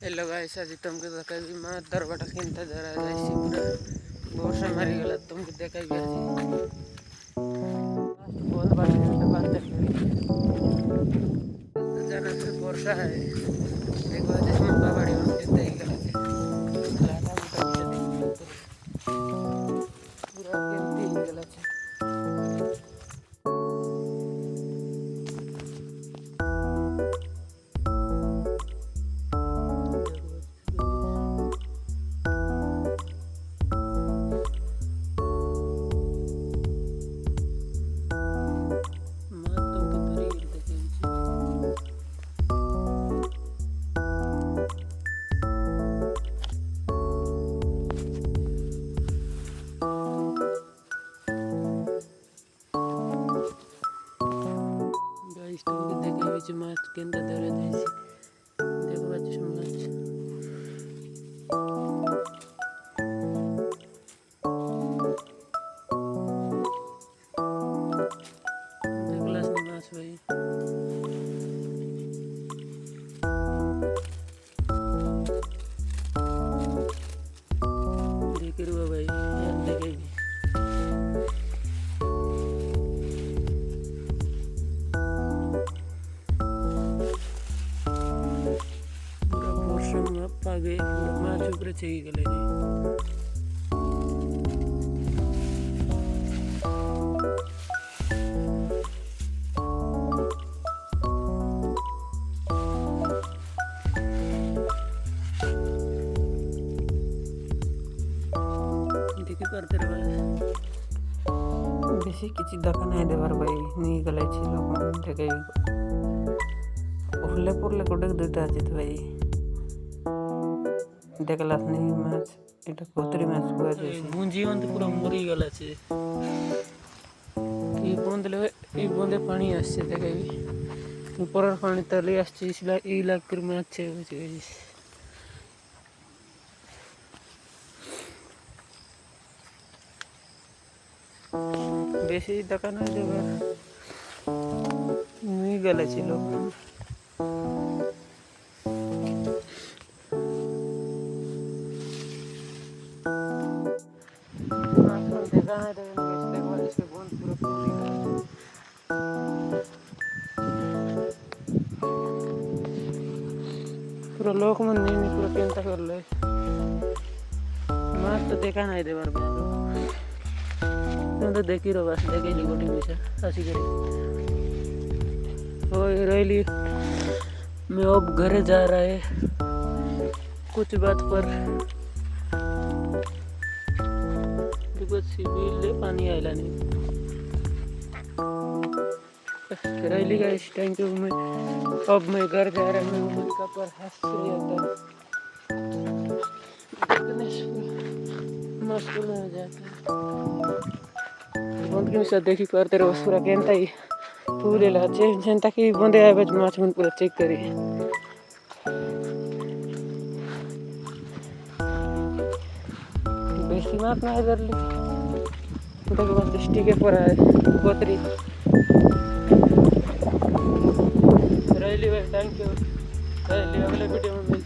hello guys, आज तुमको देखाबी माँ दरबाटा केनता जरा जाइसी पूरा वर्षा मारी गला तुमको देखाबी आज बहुत बार बात जाना फिर वर्षा है देखो आज मक्का बाड़ी में केनता ही गला लाटा बूटा पूरा केनती ही गला माछ केंद्र धरे देसी देखो बच्चे माछ देखलास नहीं माछ भाई देख रहे हो भाई देखेगी आगे माछ ऊपर चाहिए गले देखी करते रहे बेसी किसी देखा नहीं देवर भाई नहीं गले लोग देखे उरले पुरले कोडे दुटा आजित भाई देखलास नहीं माछ এটা কোতরি মাছ কুয়া যাচ্ছে মুঞ্জি অন্ত পুরো মরি গলাছে এই বন্ধে পানি আসছে দেখাবি উপরের পানি তলে আসছে এই লাকের মাছ আছে বেশি দেখা না দেবে নিয়ে গেছে লোক पूरा लोक मन नहीं पूरा केंता कर ले माछ तो देखा नहीं दे बार तो देखी रो बस देखे ली गोटी में ऐसी करी ओए रैली मैं अब घर जा रहा है कुछ बात पर सिविल पानी आयला नहीं रैली का इस टाइम पे अब मैं घर जा रहा हूँ उनका पर हंस मस्कुल हो जाता बंद के साथ देखी करते रहो पूरा केंता ही पूरे लाचे जनता की बंदे आए बच माछ मन पूरा चेक करी बेसी माछ ना इधर ली देखो बस डिस्ट्रिक्ट के पर है कोतरी रैली भाई थैंक यू रैली अगले वीडियो में